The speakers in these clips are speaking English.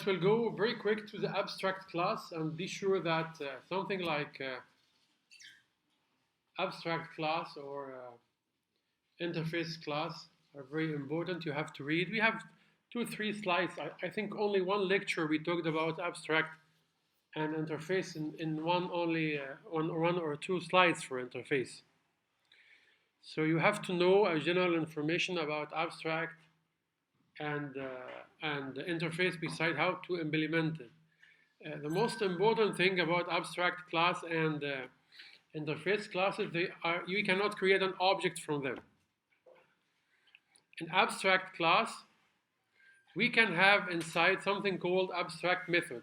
just will go very quick to the abstract class and be sure that something like abstract class or interface class are very important. You have to read. We have 2 or 3 slides. I think only one lecture we talked about abstract and interface in one or 2 slides for interface. So you have to know general information about abstract and interface beside how to implement it. The most important thing about abstract class and interface classes, you cannot create an object from them. In abstract class, we can have inside something called abstract method.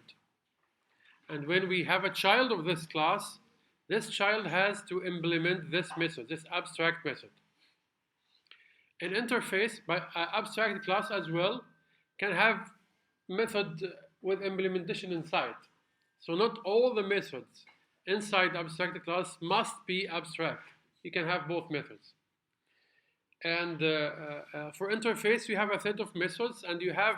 And when we have a child of this class, this child has to implement this method, this abstract method. An interface by abstract class as well can have method with implementation inside. So not all the methods inside abstract class must be abstract. You can have both methods. And for interface, you have a set of methods, and you have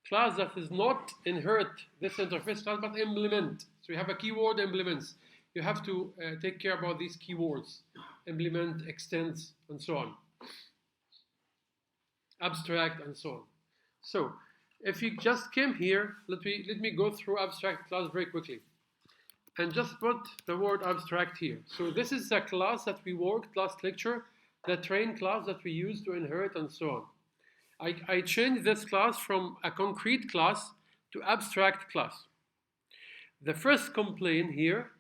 class that is not inherit this interface class, but implement. So you have a keyword implements. You have to take care about these keywords, implement, extends, and so on. Abstract and so on. So if you just came here, let me go through abstract class very quickly. And just put the word abstract here. So this is a class that we worked last lecture, the train class that we use to inherit and so on. I changed this class from a concrete class to abstract class. The first complaint here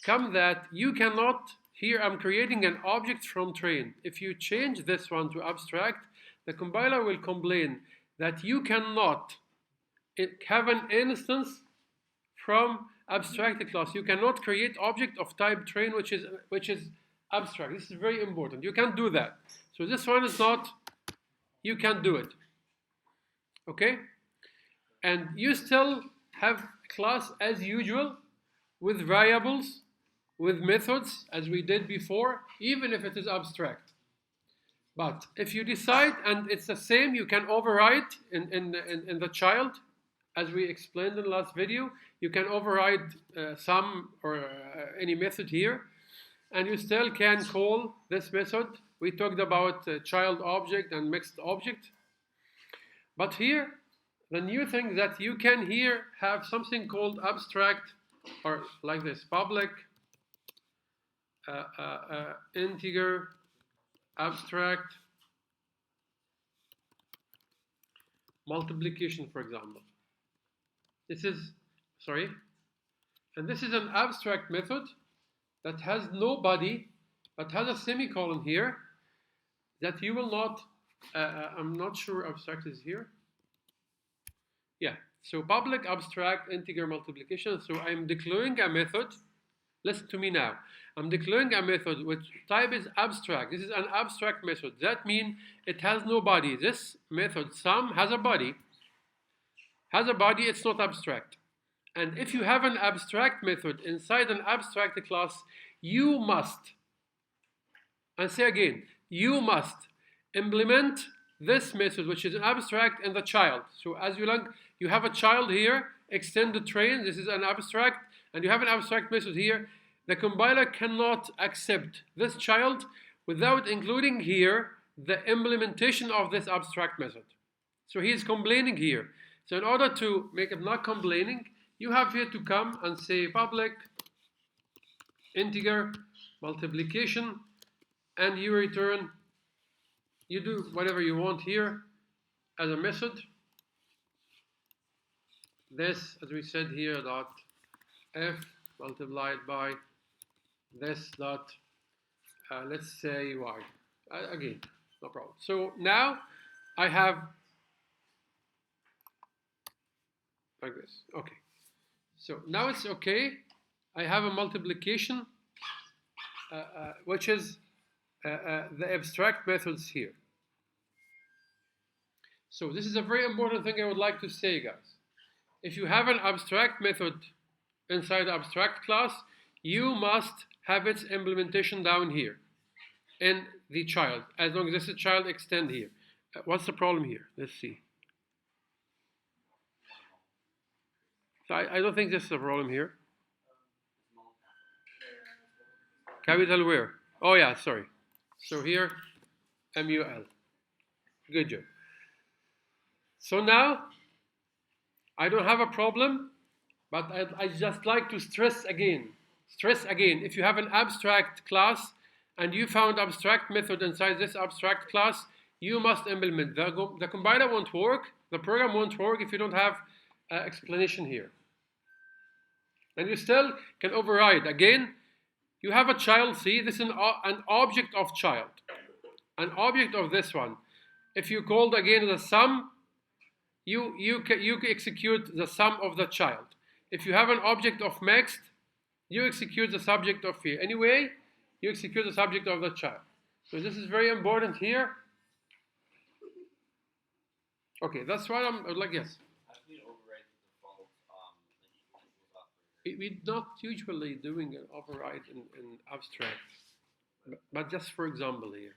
comes that you cannot, here I'm creating an object from train. If you change this one to abstract, the compiler will complain that you cannot have an instance from abstract class. You cannot create object of type train which is abstract. This is very important. You can't do that. So this one is not, you can't do it. Okay? And you still have class as usual with variables, with methods as we did before, even if it is abstract. But if you decide, and it's the same, you can override in the child, as we explained in the last video, you can override some or any method here, and you still can call this method. We talked about child object and mixed object. But here, the new thing that you can here have something called abstract, or like this, public integer abstract multiplication, for example. This is, sorry, and this is an abstract method that has no body, but has a semicolon here that you will not, I'm not sure abstract is here. Yeah, so public abstract integer multiplication. So I'm declaring a method. Listen to me now. I'm declaring a method which type is abstract. This is an abstract method. That means it has no body. This method sum has a body. Has a body, it's not abstract. And if you have an abstract method inside an abstract class, you must, and say again, you must implement this method, which is an abstract, in the child. So as you have a child here, extend the train, this is an abstract, and you have an abstract method here. The compiler cannot accept this child without including here the implementation of this abstract method. So he is complaining here. So in order to make it not complaining, you have here to come and say public integer multiplication, and you return, you do whatever you want here as a method. This, as we said here, dot f multiplied by this dot, let's say y. Again, no problem. So now I have like this. Okay. So now it's okay. I have a multiplication, which is the abstract methods here. So this is a very important thing I would like to say, guys. If you have an abstract method inside the abstract class, you must have its implementation down here in the child. As long as this is child, extend here. What's the problem here? Let's see. So I don't think this is a problem here. Capital where? Oh yeah, sorry. So here, MUL. Good job. So now, I don't have a problem, but I just like to stress again. If you have an abstract class and you found abstract method inside this abstract class, you must implement. The compiler won't work, the program won't work if you don't have explanation here. And you still can override. Again, you have a child, see, this is an object of child. An object of this one. If you called again the sum, you execute the sum of the child. If you have an object of next, you execute the subject of here. Anyway, you execute the subject of the child. So this is very important here. Okay, that's why I'm like, yes. We're not usually doing an override in abstract, but just for example here.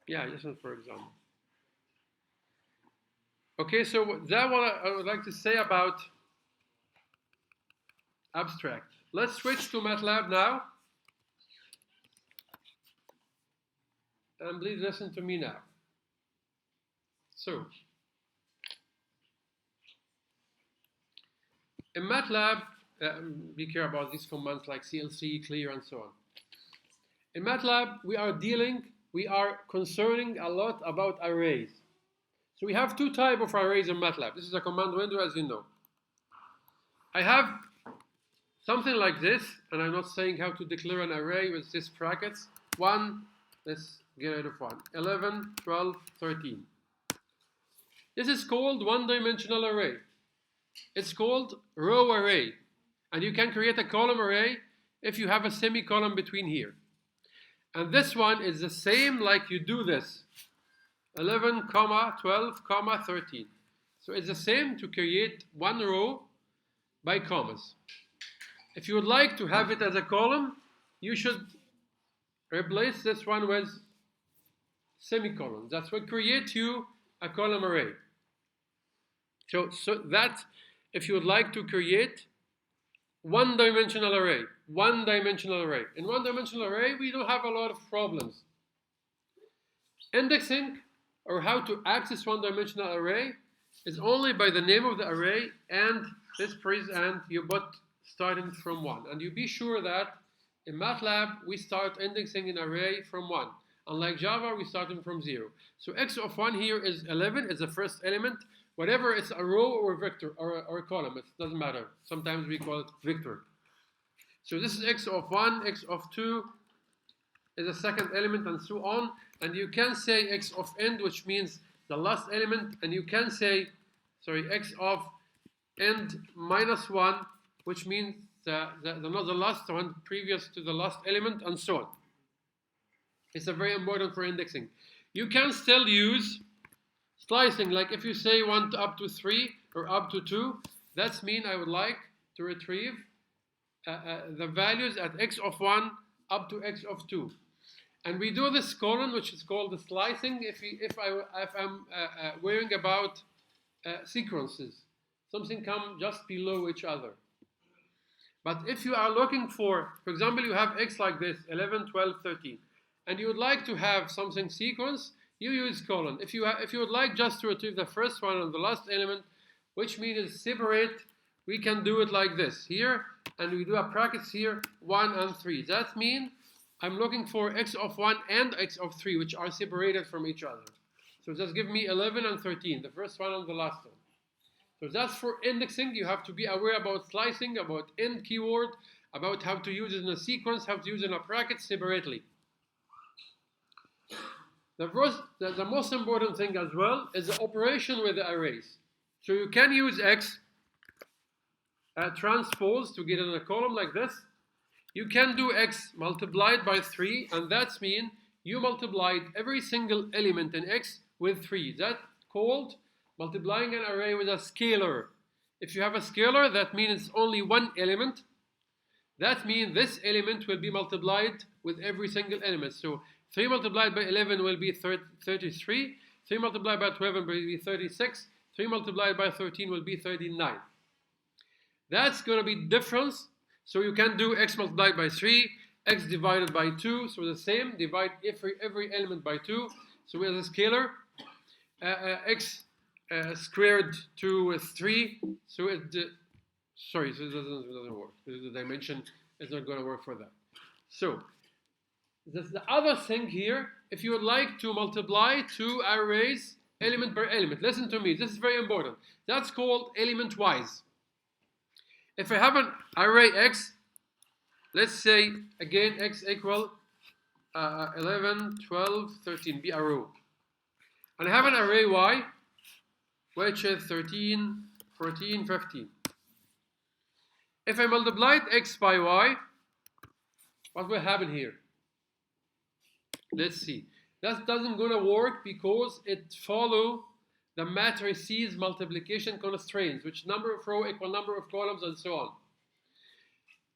Yeah, just for example. Okay, so that's what I would like to say about abstract. Let's switch to MATLAB now. And please listen to me now. So, in MATLAB, be careful about these commands like CLC, clear, and so on. In MATLAB, we are concerning a lot about arrays. So we have two types of arrays in MATLAB. This is a command window, as you know. I have something like this, and I'm not saying how to declare an array with these brackets. 1, let's get rid of 1. 11, 12, 13. This is called one-dimensional array. It's called row array. And you can create a column array if you have a semicolon between here. And this one is the same like you do this. 11, 12, 13. So it's the same to create one row by commas. If you would like to have it as a column, you should replace this one with semicolons. That's what creates you a column array. So that if you would like to create one-dimensional array. In one-dimensional array, we don't have a lot of problems. Indexing, or how to access one-dimensional array, is only by the name of the array and this phrase, and you put starting from 1. And you be sure that in MATLAB, we start indexing an array from 1. Unlike Java, we starting from 0. So x of 1 here is 11, is the first element. Whatever it's a row or a vector or a column, it doesn't matter. Sometimes we call it vector. So this is x of 1, x of 2 is the second element, and so on. And you can say x of end, which means the last element, and you can say, x of end minus 1, which means not the last one, previous to the last element, and so on. It's very important for indexing. You can still use slicing, like if you say 1 up to 3 or up to 2, that means I would like to retrieve the values at x of 1 up to x of 2. And we do this colon, which is called the slicing, if I'm worrying about sequences. Something come just below each other. But if you are looking for example, you have x like this, 11, 12, 13, and you would like to have something sequence, you use colon. If you would like just to retrieve the first one and the last element, which means separate, we can do it like this here, and we do a brackets here, 1 and 3. That means I'm looking for x of 1 and x of 3, which are separated from each other. So just give me 11 and 13, the first one and the last one. So that's for indexing. You have to be aware about slicing, about end keyword, about how to use it in a sequence, how to use it in a bracket separately. The most important thing as well is the operation with the arrays. So you can use x transpose to get in a column like this. You can do x multiplied by 3, and that means you multiplied every single element in x with 3. That's called multiplying an array with a scalar. If you have a scalar, that means it's only one element. That means this element will be multiplied with every single element. So 3 multiplied by 11 will be 33. 3 multiplied by 12 will be 36. 3 multiplied by 13 will be 39. That's going to be difference. So you can do x multiplied by 3, x divided by 2. So the same, divide every element by 2. So we have a scalar, x squared to 3. So it, sorry, so it doesn't work. The dimension is not going to work for that. So the other thing here, if you would like to multiply two arrays element per element, listen to me, this is very important. That's called element-wise. If I have an array x, let's say again x equal 11, 12, 13, be a row. And I have an array y, which is 13, 14, 15. If I multiplied x by y, what will happen here? Let's see. That doesn't gonna work because it follows the matrices multiplication constraints, which number of row equal number of columns and so on.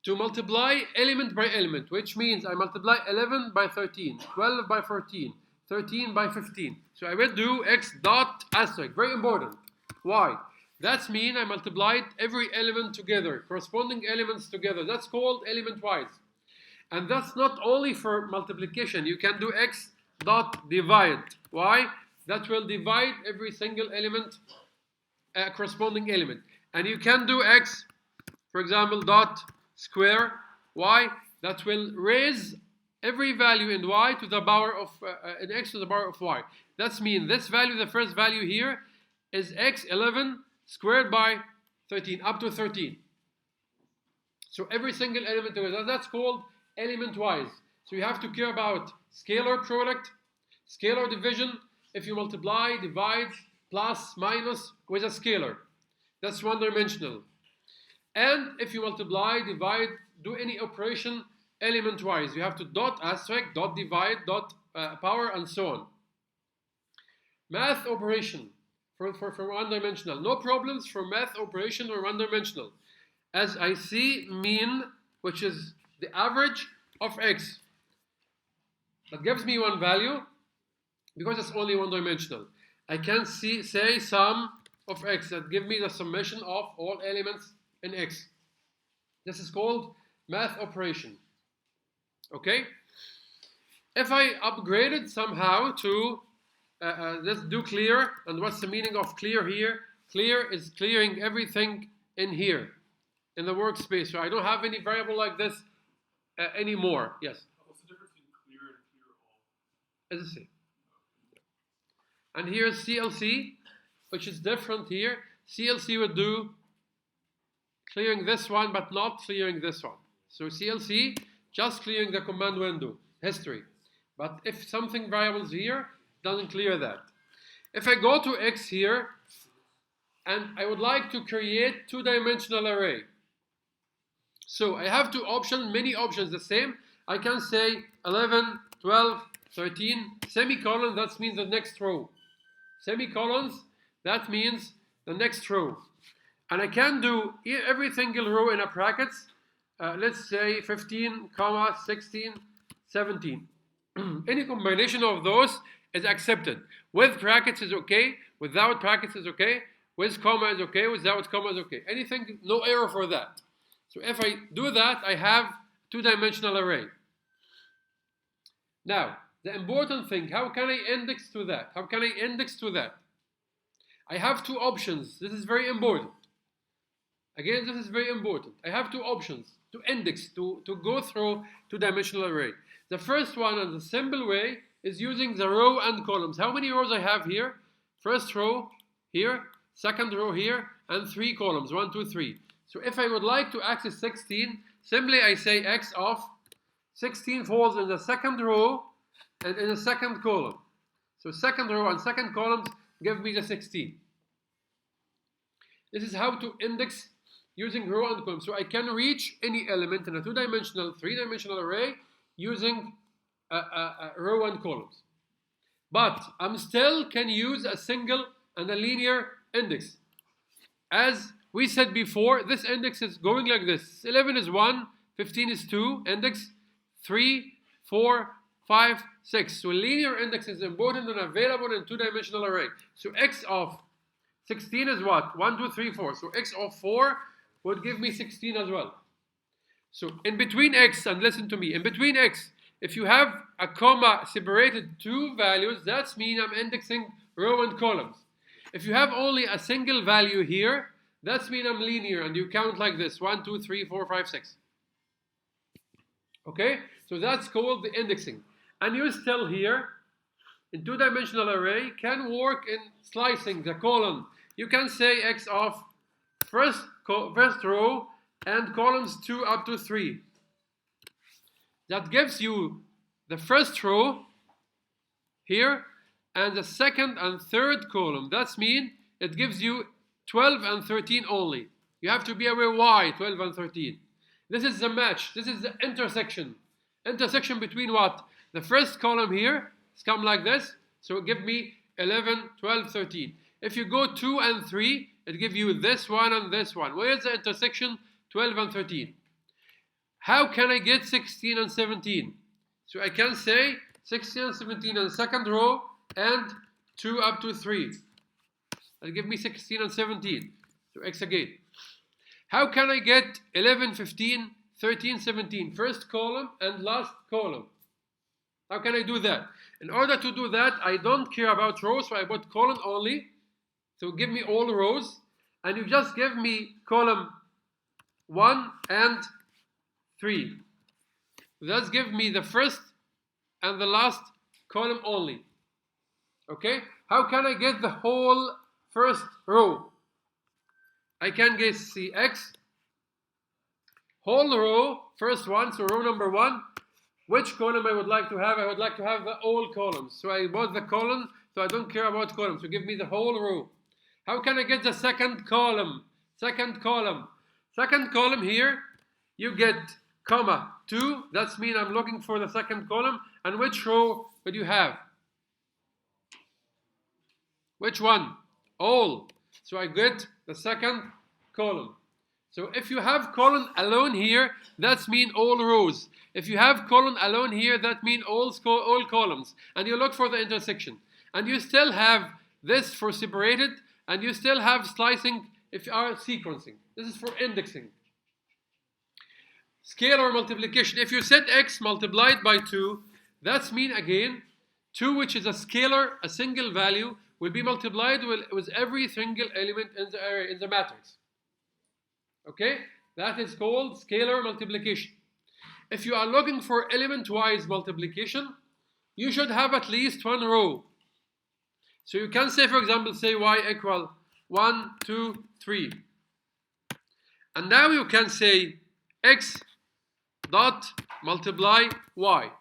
To multiply element by element, which means I multiply 11 by 13, 12 by 14, 13 by 15. So I will do x dot asterisk, very important. Why? That means I multiplied every element together, corresponding elements together. That's called element-wise. And that's not only for multiplication. You can do x dot divide. Why? That will divide every single element, corresponding element. And you can do x, for example, dot square. Why? That will raise every value in y to the power of, in x to the power of y. That means this value, the first value here, is x 11 squared by 13, up to 13. So every single element together, that's called element-wise. So you have to care about scalar product, scalar division, if you multiply, divide, plus, minus with a scalar. That's one-dimensional. And if you multiply, divide, do any operation element-wise. You have to dot asterisk, dot divide, dot power, and so on. Math operation for one-dimensional. No problems for math operation or one-dimensional. As I see mean, which is the average of x. That gives me one value because it's only one-dimensional. I can say sum of x that give me the summation of all elements in x. This is called math operation. Okay? If I upgraded somehow to let's do clear, and what's the meaning of clear here? Clear is clearing everything in here, in the workspace. So I don't have any variable like this anymore. Yes? What's the difference between clear and clear all? As I say. And here's CLC, which is different here. CLC would do clearing this one, but not clearing this one. So CLC, just clearing the command window, history. But if something variables here, doesn't clear that. If I go to X here, and I would like to create two-dimensional array. So I have two options, many options the same. I can say 11, 12, 13, semicolon, that means the next row. Semicolons, that means the next row. And I can do every single row in a brackets. Let's say 15, 16, 17. Any combination of those is accepted. With brackets is okay, without brackets is okay, with comma is okay, without comma is okay. Anything, no error for that. So if I do that, I have two-dimensional array. Now, the important thing, how can I index to that? How can I index to that? I have two options. This is very important. Again, this is very important. I have two options to index, to go through two-dimensional array. The first one, and the simple way, is using the row and columns. How many rows I have here? First row here, second row here, and 3 columns, 1, 2, 3. So if I would like to access 16, simply I say x of 16 falls in the second row and in the second column. So second row and second columns give me the 16. This is how to index using row and column. So I can reach any element in a two-dimensional, three-dimensional array using row and columns. But I'm still can use a single and a linear index. As we said before, this index is going like this. 11 is 1, 15 is 2, index 3, 4, 5, 6. So linear index is important and available in two-dimensional array. So x of 16 is what? 1, 2, 3, 4. So x of 4 would give me 16 as well. So in between x, and listen to me, in between x, if you have a comma separated two values, that means I'm indexing row and columns. If you have only a single value here, that means I'm linear, and you count like this: 1, 2, 3, 4, 5, 6. Okay, so that's called the indexing. And you still here, in two-dimensional array, can work in slicing the column. You can say x of first row and columns 2 up to 3. That gives you the first row here and the second and third column. That means it gives you 12 and 13 only. You have to be aware why 12 and 13. This is the match. This is the intersection. Intersection between what? The first column here is come like this. So give me 11, 12, 13. If you go 2 and 3, it gives you this one and this one. Where is the intersection? 12 and 13. How can I get 16 and 17? So I can say 16 and 17 in the second row and 2 up to 3. That'll give me 16 and 17. So x again. How can I get 11, 15, 13, 17? First column and last column. How can I do that? In order to do that, I don't care about rows, so I put column only. So give me all rows. And you just give me column 1 and 3. That's give me the first and the last column only. Okay? How can I get the whole first row? I can get Cx, whole row, first one, so row number 1. Which column I would like to have? I would like to have the all columns. So I bought the column, so I don't care about columns. So give me the whole row. How can I get the second column? Second column. Second column here, you get comma 2. That means I'm looking for the second column. And which row would you have? Which one? All. So I get the second column. So if you have column alone here, that means all rows. If you have column alone here, that means all columns. And you look for the intersection. And you still have this for separated, and you still have slicing if you are sequencing. This is for indexing. Scalar multiplication. If you set x multiplied by 2, that means again, 2, which is a scalar, a single value, will be multiplied with every single element in the array, in the matrix. Okay? That is called scalar multiplication. If you are looking for element-wise multiplication, you should have at least one row. So you can say, for example, say y equal 1, 2, 3. And now you can say x dot multiply y.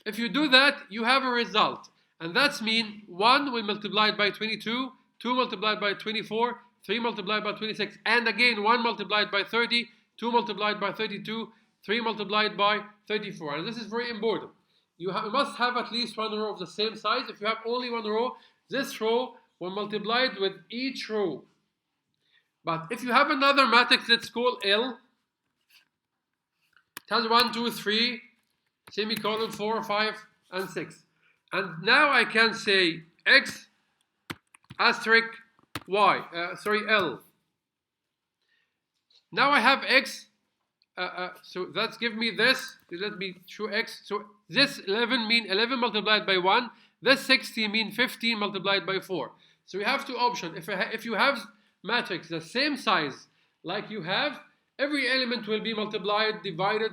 If you do that, you have a result. And that means 1 will multiply by 22, 2 multiplied by 24, 3 multiplied by 26, and again 1 multiplied by 30, 2 multiplied by 32, 3 multiplied by 34. And this is very important. You must have at least one row of the same size. If you have only one row, this row will multiply with each row. But if you have another matrix, let's call L. It has 1, 2, 3, semicolon 4, 5, and 6. And now I can say x asterisk y, L. Now I have x, so that's give me this. Let me show x. So this 11 mean 11 multiplied by 1. This 60 mean 15 multiplied by 4. So you have two options. If you have matrix the same size like you have, every element will be multiplied, divided,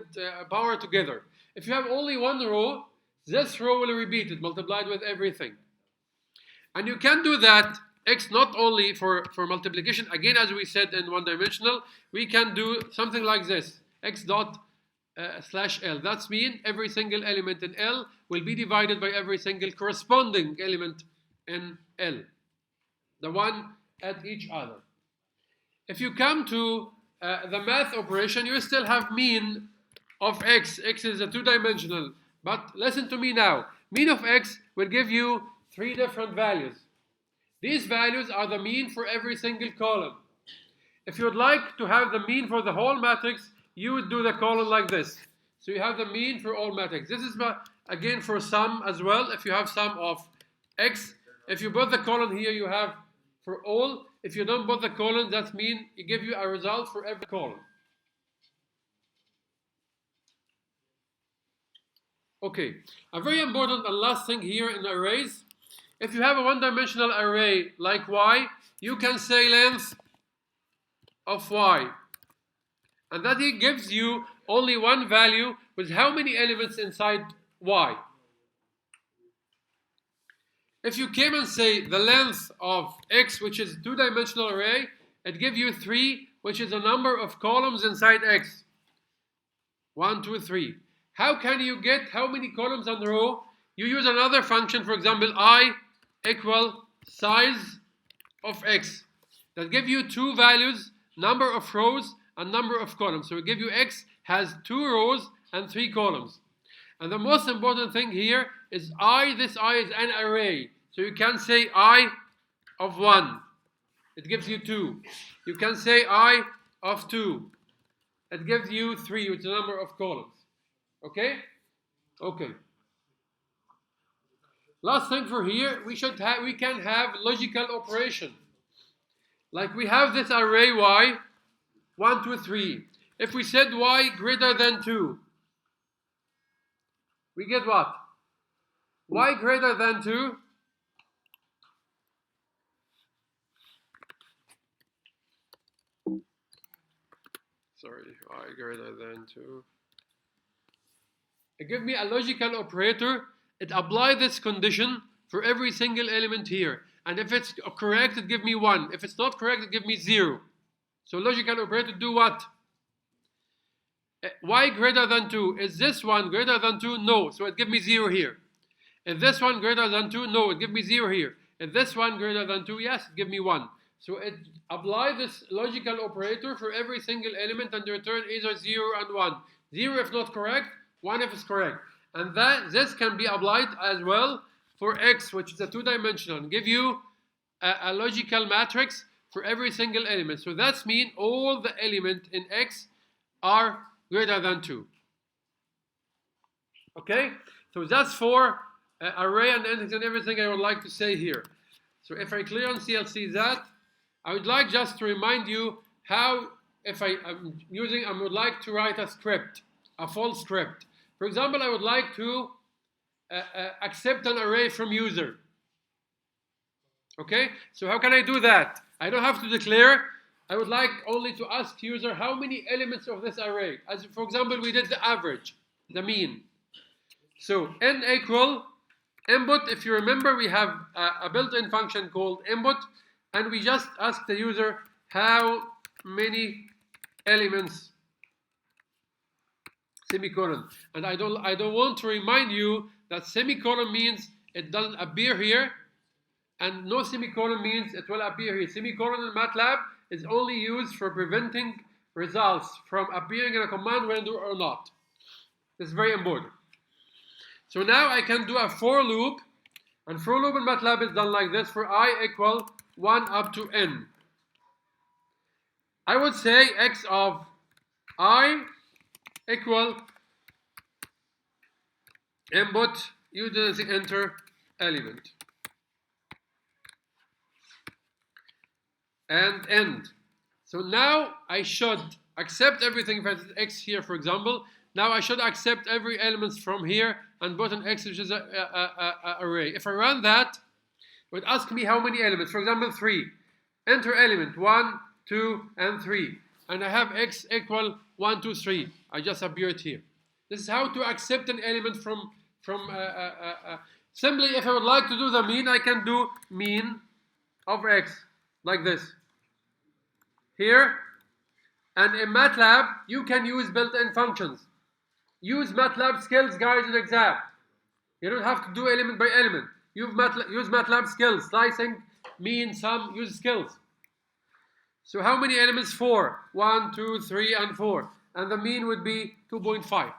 power together. If you have only one row, this row will repeat it, multiplied with everything. And you can do that, x not only for multiplication, again as we said in one-dimensional, we can do something like this, x dot slash L. That means every single element in L will be divided by every single corresponding element in L, the one at each other. If you come to the math operation, you still have mean of x. X is a two-dimensional. But listen to me now. Mean of x will give you 3 different values. These values are the mean for every single column. If you would like to have the mean for the whole matrix, you would do the column like this. So you have the mean for all matrix. This is again for sum as well. If you have sum of x, if you put the column here, you have for all. If you don't put the colon, that means it gives you a result for every column. Okay, a very important and last thing here in arrays. If you have a one-dimensional array like y, you can say length of y. And that it gives you only one value with how many elements inside y. If you came and say the length of x, which is a two-dimensional array, it gives you 3, which is the number of columns inside x. 1, 2, 3. How can you get how many columns on the row? You use another function, for example, I equal size of x. That gives you two values, number of rows and number of columns. So we give you x has 2 rows and 3 columns. And the most important thing here is this I is an array. So you can say I of 1. It gives you 2. You can say I of 2. It gives you 3, which is the number of columns. Okay? Okay. Last thing for here, we can have logical operation. Like we have this array y, 1, 2, 3. If we said y greater than 2, we get what? Y greater than 2. Sorry, y greater than 2. It gives me a logical operator. It applies this condition for every single element here. And if it's correct, it gives me 1. If it's not correct, it gives me 0. So logical operator do what? Y greater than 2. Is this one greater than 2? No. So it gives me 0 here. Is this one greater than 2? No. It gives me 0 here. Is this one greater than 2? Yes, it gives me 1. So it applies this logical operator for every single element and return either 0 and 1. 0 if not correct, 1 if it's correct. And this can be applied as well for x, which is a two-dimensional, and give you a logical matrix for every single element. So that means all the elements in x are greater than 2. Okay? So that's for array and index and everything I would like to say here. So if I clear on CLC that, I would like just to remind you how, if I would like to write a script, a full script. For example, I would like to accept an array from user. Okay? So how can I do that? I don't have to declare. I would like only to ask user how many elements of this array. As for example, we did the average, the mean. So n equal input. If you remember, we have a built-in function called input, and we just ask the user how many elements, semicolon. And I don't want to remind you that semicolon means it doesn't appear here, and no semicolon means it will appear here. Semicolon in MATLAB is only used for preventing results from appearing in a command window or not. This is very important. So now I can do a for loop, and for loop in MATLAB is done like this for I equal 1 up to n. I would say x of I equal input, you didn't enter element, and end. So now I should accept everything. If I did x here, for example, now I should accept every element from here and put an x, which is an array. If I run that, it would ask me how many elements. For example, 3. Enter element 1, 2, and 3. And I have x equal 1, 2, 3. I just appeared here. This is how to accept an element from simply, if I would like to do the mean, I can do mean of x like this. Here. And in MATLAB, you can use built-in functions. Use MATLAB skills, guys, in exam. You don't have to do element by element. Use MATLAB skills, slicing, mean, sum, use skills. So how many elements? 4. 1, 2, 3, and 4. And the mean would be 2.5.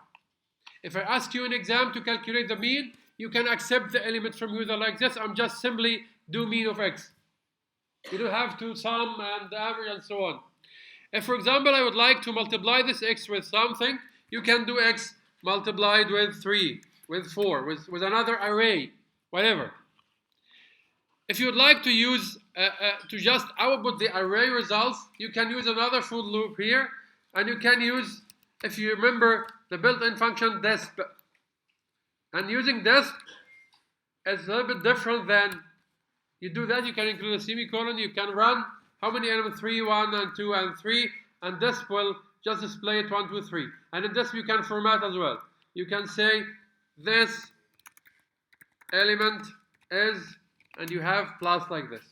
If I ask you in exam to calculate the mean, you can accept the element from user like this. I'm just simply do mean of x. You don't have to sum and average and so on. If, for example, I would like to multiply this x with something, you can do x multiplied with 3, with 4, with another array, whatever. If you would like to use to just output the array results, you can use another for loop here, and you can use, if you remember, the built-in function disp. And using disp is a little bit different than you do that. You can include a semicolon. You can run how many elements? 3, 1, and 2, and 3, and disp will just display it 1, 2, 3. And in disp you can format as well. You can say this element is, and you have plus like this.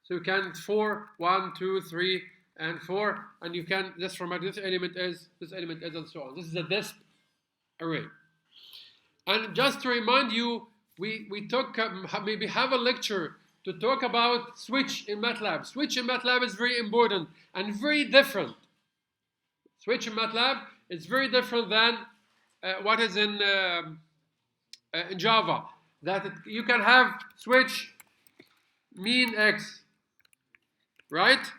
So you can 4, 1, 2, 3, and 4, and you can just format this element is, and so on. This is a disp array. And just to remind you, we took maybe have a lecture to talk about switch in MATLAB. Switch in MATLAB is very important and very different. Switch in MATLAB is very different than what is in Java. You can have switch mean x, right?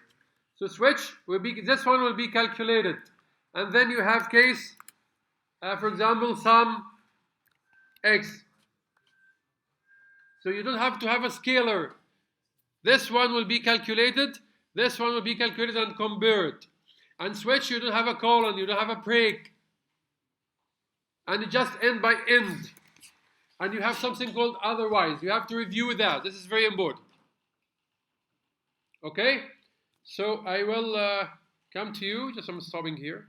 So switch will be, this one will be calculated, and then you have case, for example, sum x. So you don't have to have a scalar. This one will be calculated, this one will be calculated and compared. And switch, you don't have a colon, you don't have a break. And you just end by end. And you have something called otherwise. You have to review that. This is very important. Okay? So I will come to you. Just I'm stopping here.